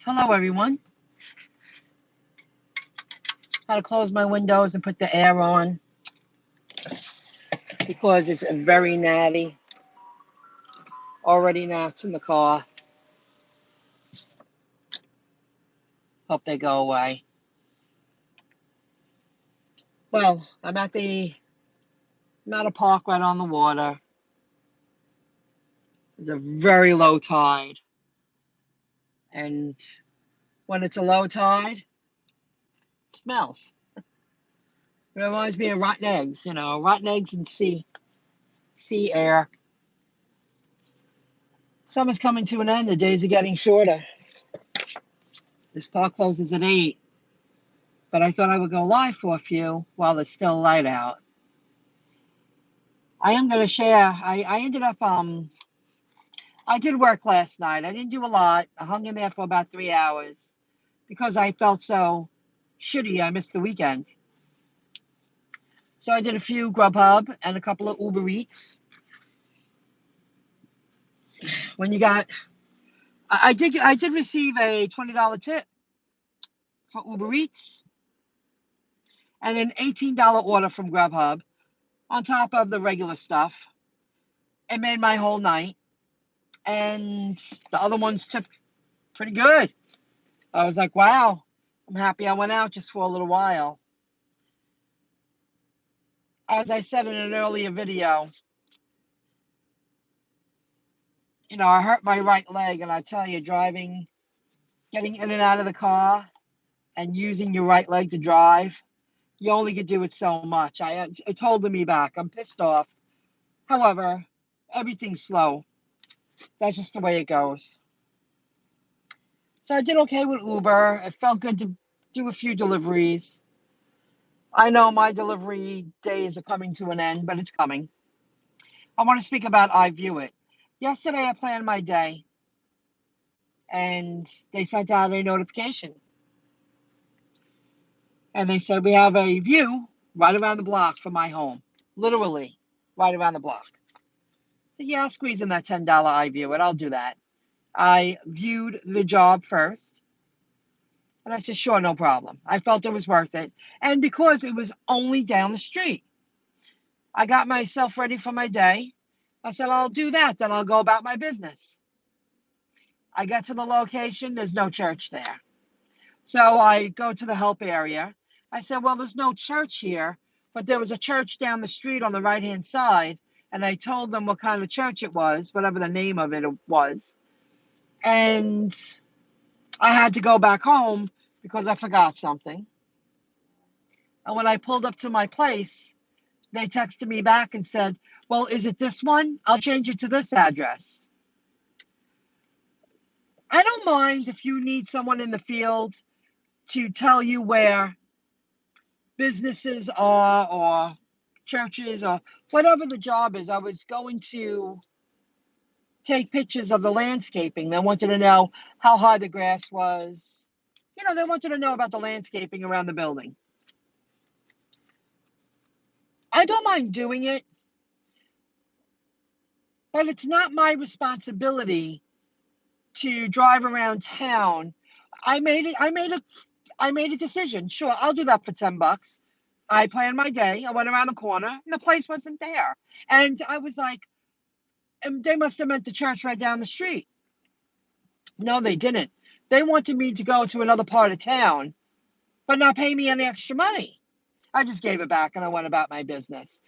Hello, everyone. How to close my windows and put the air on because it's very natty. Already gnats in the car. Hope they go away. Well, I'm at a park right on the water. It's a very low tide. And when it's a low tide, it smells. It reminds me of rotten eggs, rotten eggs and sea air. Summer's coming to an end. The days are getting shorter. This park closes at 8. But I thought I would go live for a few while it's still light out. I am going to share. I ended up, I did work last night. I didn't do a lot. I hung in there for about 3 hours because I felt so shitty. I missed the weekend. So I did a few Grubhub and a couple of UberEats. When you got, I did receive a $20 tip for UberEats and an $18 order from Grubhub on top of the regular stuff. It made my whole night. And the other ones tipped pretty good. I was like, wow, I'm happy I went out just for a little while. As I said in an earlier video, I hurt my right leg, and I tell you, getting in and out of the car and using your right leg to drive, you only could do it so much. It's holding me back. I'm pissed off. However, everything's slow. That's just the way it goes. So I did okay with Uber. It felt good to do a few deliveries. I know my delivery days are coming to an end, but it's coming. I want to speak about iVueit. Yesterday, I planned my day, and they sent out a notification. And they said, we have a view right around the block from my home. Literally, right around the block. So, yeah, I'll squeeze in that $10 iVueit. I'll do that. I viewed the job first. And I said, sure, no problem. I felt it was worth it. And because it was only down the street, I got myself ready for my day. I said, I'll do that. Then I'll go about my business. I get to the location. There's no church there. So I go to the help area. I said, well, there's no church here, but there was a church down the street on the right-hand side. And I told them what kind of church it was, whatever the name of it was. And I had to go back home because I forgot something. And when I pulled up to my place, they texted me back and said, well, is it this one? I'll change it to this address. I don't mind if you need someone in the field to tell you where businesses are or churches or whatever the job is. I was going to take pictures of the landscaping. They wanted to know how high the grass was. They wanted to know about the landscaping around the building. I don't mind doing it, but it's not my responsibility to drive around town. I made a decision. Sure, I'll do that for $10. I planned my day. I went around the corner and the place wasn't there. And I was like, and they must have meant the church right down the street. No, they didn't. They wanted me to go to another part of town, but not pay me any extra money. I just gave it back and I went about my business.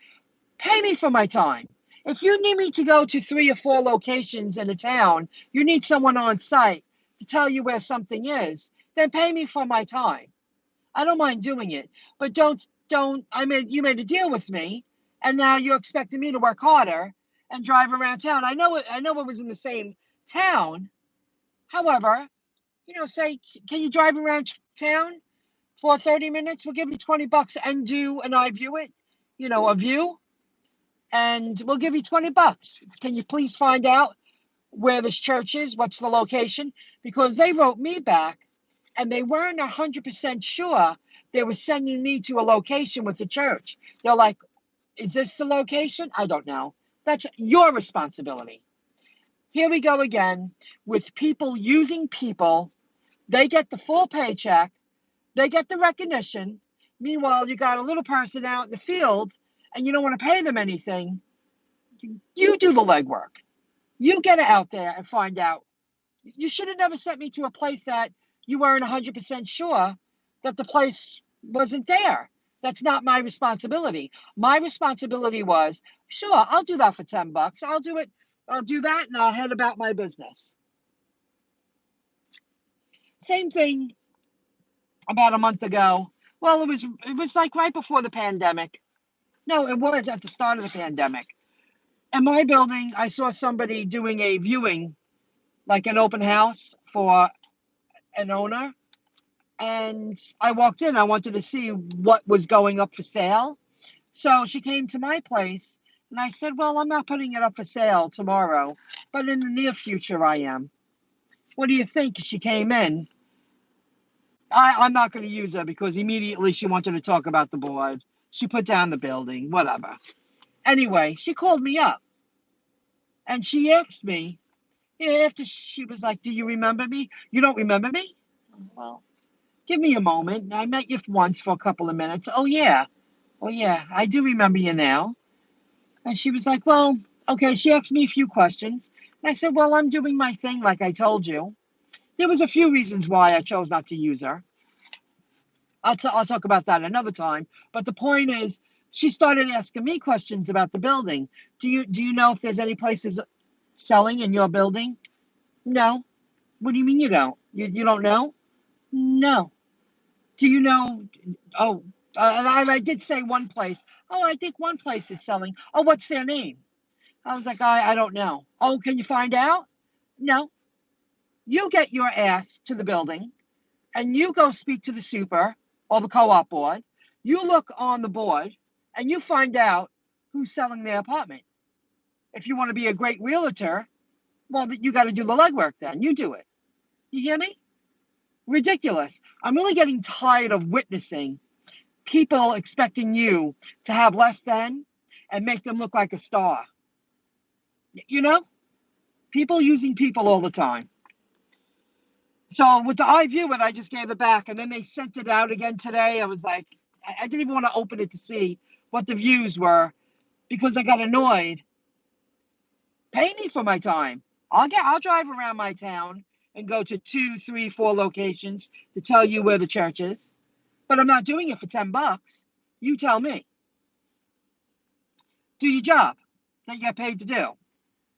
Pay me for my time. If you need me to go to 3 or 4 locations in a town, you need someone on site to tell you where something is, then pay me for my time. I don't mind doing it, but you made a deal with me, and now you're expecting me to work harder and drive around town. I know it was in the same town. However, say, can you drive around town for 30 minutes? We'll give you $20 and do an iVueit, a view, and we'll give you $20. Can you please find out where this church is? What's the location? Because they wrote me back and they weren't 100% sure they were sending me to a location with the church. They're like, is this the location? I don't know. That's your responsibility. Here we go again with people using people They get the full paycheck. They get the recognition. Meanwhile, you got a little person out in the field and you don't want to pay them anything. You do the legwork. You get it out there and find out. You should have never sent me to a place that you weren't 100% sure that the place wasn't there. That's not my responsibility. My responsibility was, sure, I'll do that for $10. I'll do it. I'll do that and I'll head about my business. Same thing about a month ago. Well, it was like right before the pandemic. No, it was at the start of the pandemic. In my building, I saw somebody doing a viewing, like an open house for an owner. And I walked in. I wanted to see what was going up for sale. So she came to my place and I said, well, I'm not putting it up for sale tomorrow, but in the near future I am. What do you think? She came in. I'm not going to use her because immediately she wanted to talk about the board. She put down the building, whatever. Anyway, she called me up and she asked me, after she was like, do you remember me? You don't remember me? Well, give me a moment. I met you once for a couple of minutes. Oh, yeah, I do remember you now. And she was like, well, okay. She asked me a few questions. And I said, well, I'm doing my thing like I told you. There was a few reasons why I chose not to use her. I'll talk about that another time. But the point is, she started asking me questions about the building. Do you know if there's any places selling in your building? No. What do you mean you don't? You don't know? No. Do you know? Oh, and I did say one place. Oh, I think one place is selling. Oh, what's their name? I was like, I don't know. Oh, can you find out? No. You get your ass to the building and you go speak to the super or the co-op board. You look on the board and you find out who's selling their apartment. If you want to be a great realtor, well, you got to do the legwork then. You do it. You hear me? Ridiculous. I'm really getting tired of witnessing people expecting you to have less than and make them look like a star. You know? People using people all the time. So with the FL-mcesare, I just gave it back, and then they sent it out again today. I was like, I didn't even want to open it to see what the views were because I got annoyed. Pay me for my time. I'll drive around my town and go to 2, 3, 4 locations to tell you where the church is, but I'm not doing it for $10. You tell me. Do your job that you get paid to do,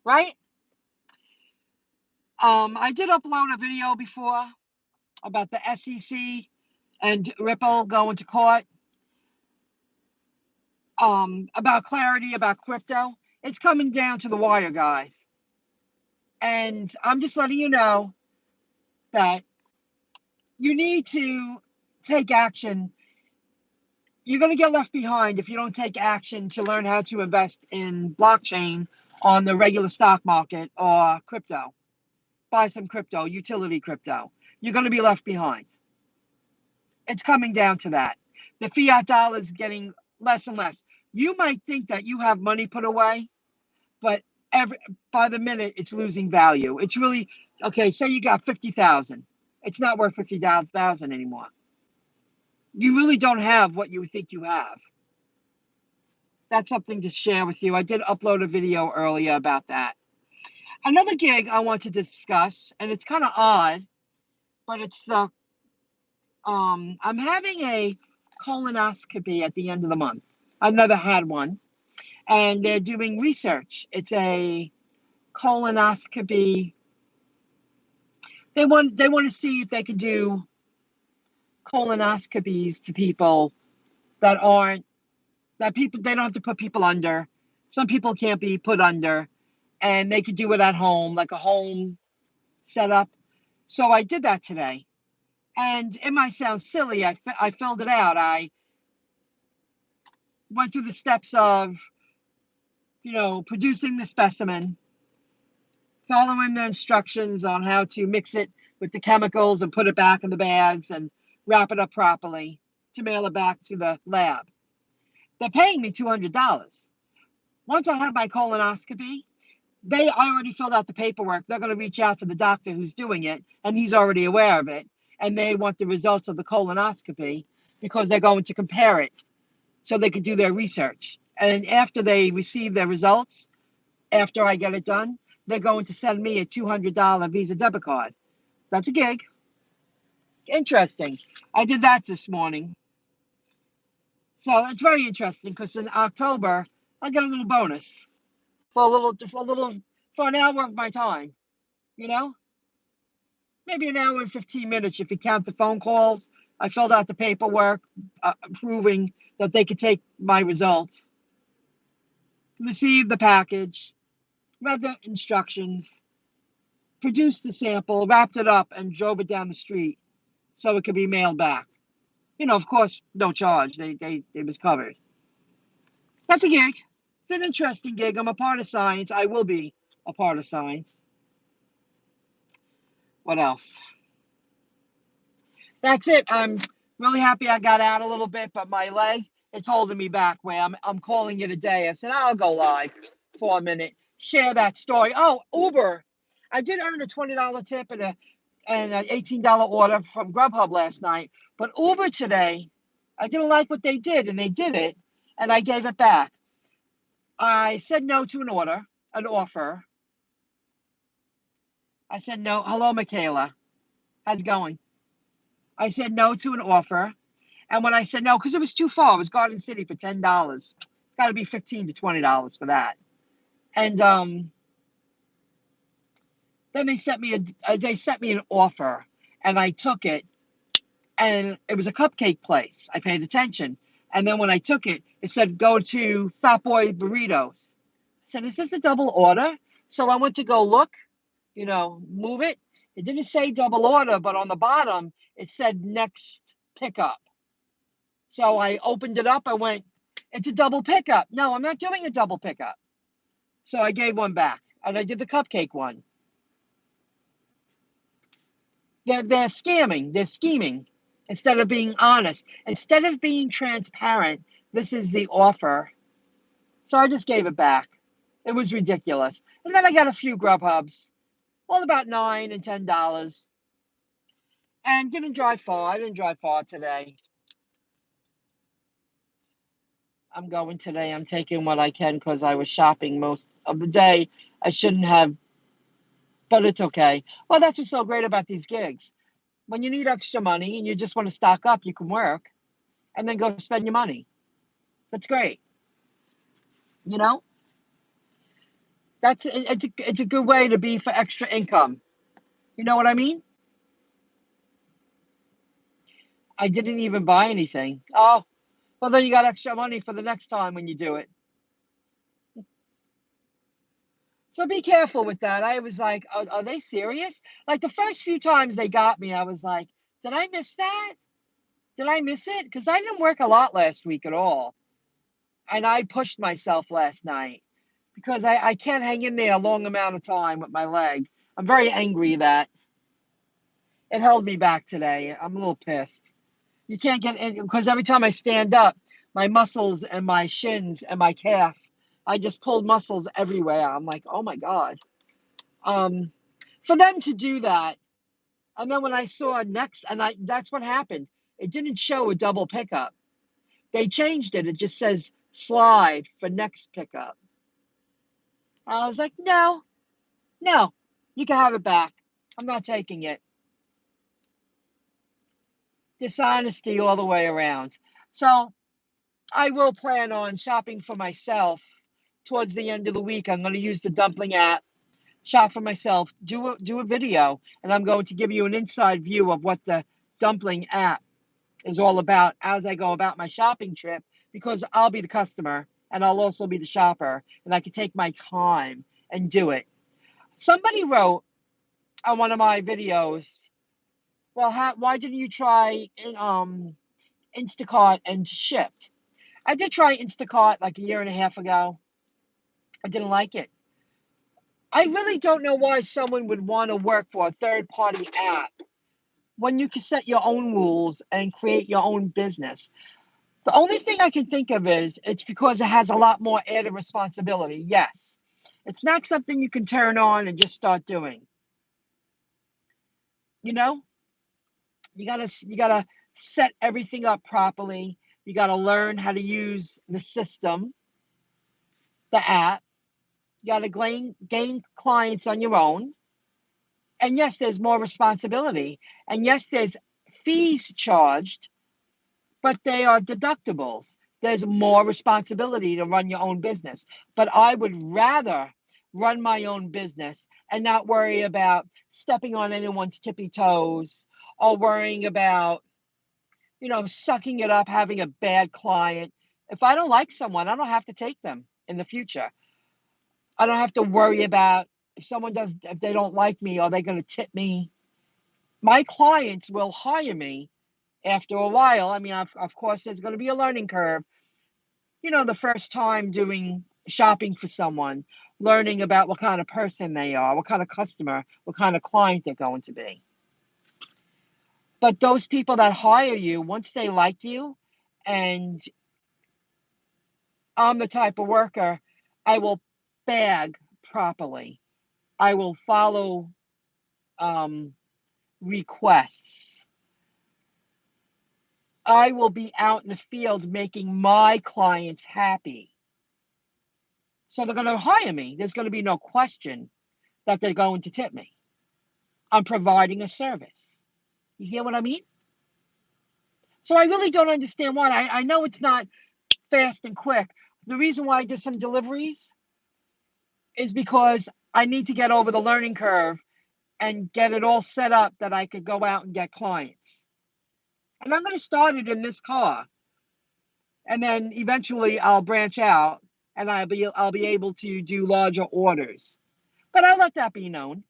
right? I did upload a video before about the SEC and Ripple going to court. About clarity about crypto. It's coming down to the wire, guys. And I'm just letting you know that you need to take action. You're going to get left behind if you don't take action to learn how to invest in blockchain on the regular stock market or crypto. Buy some crypto, utility crypto. You're going to be left behind. It's coming down to that. The fiat dollar is getting less and less. You might think that you have money put away, but by the minute it's losing value. It's really okay. Say you got 50,000, it's not worth 50,000 anymore. You really don't have what you think you have. That's something to share with you. I did upload a video earlier about that. Another gig I want to discuss, and it's kind of odd, but it's the I'm having a colonoscopy at the end of the month. I've never had one, and they're doing research. It's a colonoscopy. They want to see if they could do colonoscopies to people that they don't have to put people under. Some people can't be put under, and they could do it at home, like a home setup. So I did that today, and it might sound silly. I filled it out. I went through the steps of, producing the specimen, following the instructions on how to mix it with the chemicals and put it back in the bags and wrap it up properly to mail it back to the lab. They're paying me $200. Once I have my colonoscopy, I already filled out the paperwork. They're going to reach out to the doctor who's doing it, and he's already aware of it. and they want the results of the colonoscopy because they're going to compare it so they can do their research. And after they receive their results, after I get it done, they're going to send me a $200 Visa debit card. That's a gig. Interesting. I did that this morning. So it's very interesting because in October, I get a little bonus for an hour of my time, you know? Maybe an hour and 15 minutes if you count the phone calls. I filled out the paperwork proving that they could take my results, received the package, read the instructions, produced the sample, wrapped it up, and drove it down the street so it could be mailed back. You know, of course, no charge. It was covered. That's a gig. It's an interesting gig. I'm a part of science. I will be a part of science. What else? That's it. I'm really happy I got out a little bit, but my leg, it's holding me back where I'm calling it a day. I said, I'll go live for a minute, share that story. Oh, Uber. I did earn a $20 tip and an $18 order from Grubhub last night. But Uber today, I didn't like what they did, and they did it, and I gave it back. I said no to an offer. I said no. Hello, Michaela. How's it going? I said no to an offer. And when I said no, because it was too far, it was Garden City for $10. It's got to be $15 to $20 for that. And then they sent me an offer, and I took it. And it was a cupcake place. I paid attention. And then when I took it, it said go to Fat Boy Burritos. I said, is this a double order? So I went to go look, move it. It didn't say double order, but on the bottom, it said next pickup. So I opened it up. I went, it's a double pickup. No, I'm not doing a double pickup. So I gave one back, and I did the cupcake one. They're scamming. They're scheming instead of being honest. Instead of being transparent, this is the offer. So I just gave it back. It was ridiculous. And then I got a few Grubhubs, all about $9 and $10. And didn't drive far. I didn't drive far today. I'm going today. I'm taking what I can because I was shopping most of the day. I shouldn't have, but it's okay. Well, that's what's so great about these gigs. When you need extra money and you just want to stock up, you can work and then go spend your money. That's great. You know, it's a good way to be for extra income. You know what I mean? I didn't even buy anything. Oh, well, then you got extra money for the next time when you do it. So be careful with that. I was like, are they serious? Like the first few times they got me, I was like, did I miss that? Did I miss it? Because I didn't work a lot last week at all. And I pushed myself last night because I can't hang in there a long amount of time with my leg. I'm very angry that it held me back today. I'm a little pissed. You can't get in because every time I stand up, my muscles and my shins and my calf, I just pulled muscles everywhere. I'm like, oh my God. For them to do that, and then when I saw next, that's what happened. It didn't show a double pickup. They changed it. It just says slide for next pickup. I was like, no, you can have it back. I'm not taking it. Dishonesty all the way around. So I will plan on shopping for myself towards the end of the week. I'm going to use the dumpling app, shop for myself, do a video, and I'm going to give you an inside view of what the dumpling app is all about as I go about my shopping trip, because I'll be the customer and I'll also be the shopper, and I can take my time and do it. Somebody wrote on one of my videos, well, why didn't you try Instacart and Shipt? I did try Instacart like a year and a half ago. I didn't like it. I really don't know why someone would want to work for a third-party app when you can set your own rules and create your own business. The only thing I can think of is it's because it has a lot more added responsibility. Yes. It's not something you can turn on and just start doing. You know? You gotta set everything up properly. You gotta learn how to use the system, the app. You gotta gain clients on your own. And yes, there's more responsibility. And yes, there's fees charged, but they are deductibles. There's more responsibility to run your own business. But I would rather run my own business and not worry about stepping on anyone's tippy toes or worrying about, sucking it up, having a bad client. If I don't like someone, I don't have to take them in the future. I don't have to worry about if they don't like me, are they going to tip me? My clients will hire me after a while. I mean, of course, there's going to be a learning curve. The first time doing shopping for someone, learning about what kind of person they are, what kind of customer, what kind of client they're going to be. But those people that hire you, once they like you, and I'm the type of worker, I will bag properly. I will follow requests. I will be out in the field making my clients happy. So they're going to hire me. There's going to be no question that they're going to tip me. I'm providing a service. You hear what I mean? So I really don't understand why. I know it's not fast and quick. The reason why I did some deliveries is because I need to get over the learning curve and get it all set up that I could go out and get clients. And I'm going to start it in this car. And then eventually I'll branch out and I'll be able to do larger orders. But I'll let that be known.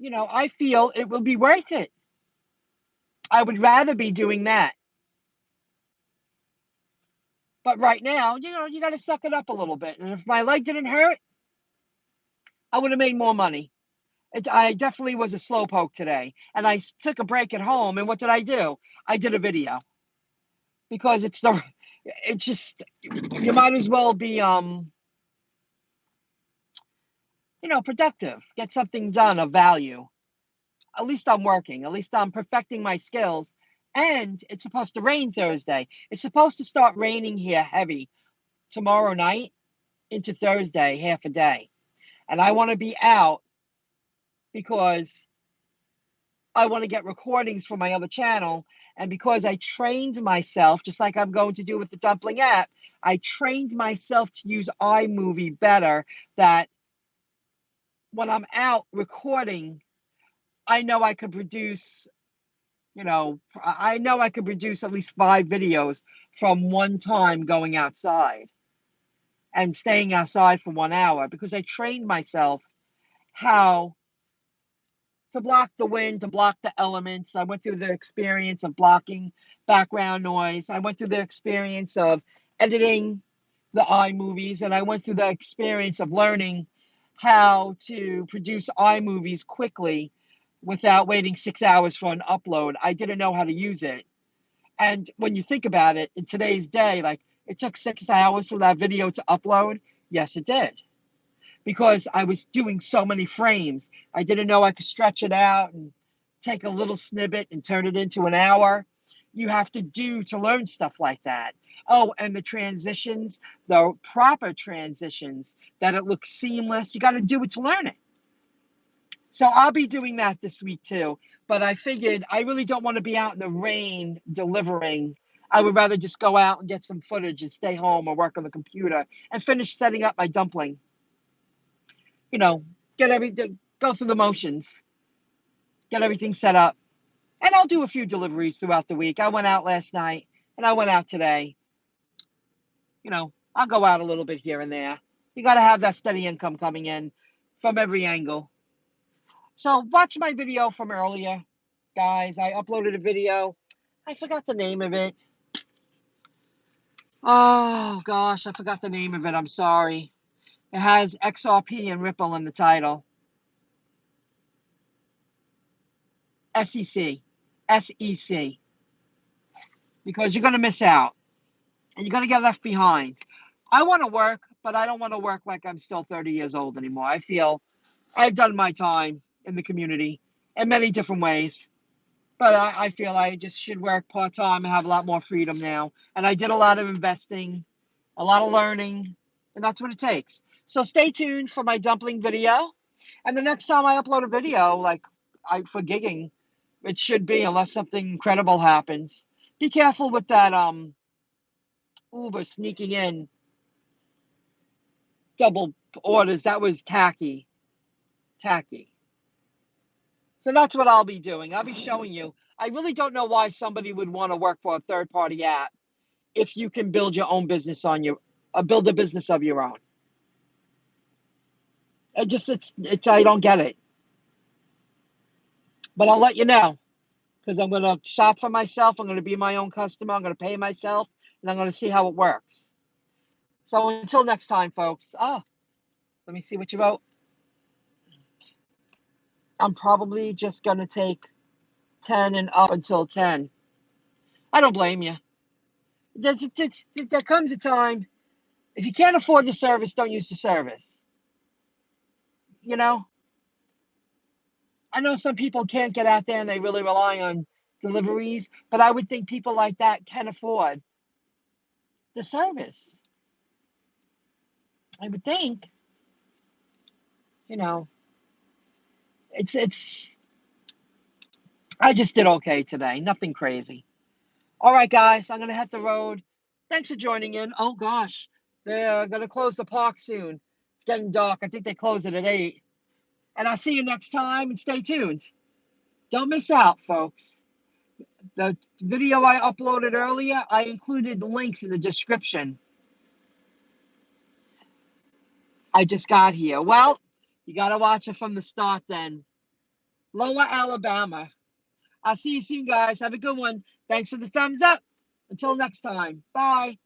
I feel it will be worth it. I would rather be doing that. But right now, you got to suck it up a little bit. And if my leg didn't hurt, I would have made more money. I definitely was a slowpoke today. And I took a break at home. And what did I do? I did a video. Because it's just, you might as well be, productive. Get something done of value. At least I'm working. At least I'm perfecting my skills. And it's supposed to rain Thursday. It's supposed to start raining here heavy tomorrow night into Thursday, half a day. And I want to be out because I want to get recordings for my other channel. And because I trained myself, just like I'm going to do with the Dumpling app, I trained myself to use iMovie better, that when I'm out recording, I know I could produce, I know I could produce at least 5 videos from one time going outside and staying outside for 1 hour, because I trained myself how to block the wind, to block the elements. I went through the experience of blocking background noise. I went through the experience of editing the iMovies, and I went through the experience of learning how to produce iMovies quickly without waiting 6 hours for an upload. I didn't know how to use it. And when you think about it, in today's day, like, it took 6 hours for that video to upload. Yes, it did. Because I was doing so many frames. I didn't know I could stretch it out and take a little snippet and turn it into an hour. You have to learn stuff like that. Oh, and the transitions, the proper transitions, that it looks seamless. You got to do it to learn it. So I'll be doing that this week too. But I figured I really don't want to be out in the rain delivering. I would rather just go out and get some footage and stay home or work on the computer and finish setting up my dumpling. Get everything, go through the motions, get everything set up. And I'll do a few deliveries throughout the week. I went out last night and I went out today. I'll go out a little bit here and there. You got to have that steady income coming in from every angle. So watch my video from earlier, guys. I uploaded a video. I forgot the name of it. Oh, gosh, I forgot the name of it. I'm sorry. It has XRP and Ripple in the title. SEC. SEC. Because you're going to miss out. And you're going to get left behind. I want to work, but I don't want to work like I'm still 30 years old anymore. I feel I've done my time in the community in many different ways. But I feel I just should work part-time and have a lot more freedom now. And I did a lot of investing, a lot of learning, and that's what it takes. So stay tuned for my dumpling video. And the next time I upload a video, like for gigging, it should be, unless something incredible happens. Be careful with that Uber sneaking in double orders. That was tacky. Tacky. So that's what I'll be doing. I'll be showing you. I really don't know why somebody would want to work for a third-party app if you can build your own business on your, build a business of your own. I don't get it. But I'll let you know, because I'm going to shop for myself. I'm going to be my own customer. I'm going to pay myself, and I'm going to see how it works. So until next time, folks. Oh, let me see what you wrote. I'm probably just going to take 10 and up until 10. I don't blame you. There comes a time, if you can't afford the service, don't use the service. You know, I know some people can't get out there and they really rely on deliveries, but I would think people like that can afford the service. I would think, you know, it's I just did okay today. Nothing crazy. All right, guys, I'm going to hit the road. Thanks for joining in. Oh, gosh, they're going to close the park soon. It's getting dark. I think they close it at 8. And I'll see you next time, and stay tuned. Don't miss out, folks. The video I uploaded earlier, I included links in the description. I just got here. Well, you got to watch it from the start then. Lower Alabama. I'll see you soon, guys. Have a good one. Thanks for the thumbs up. Until next time. Bye.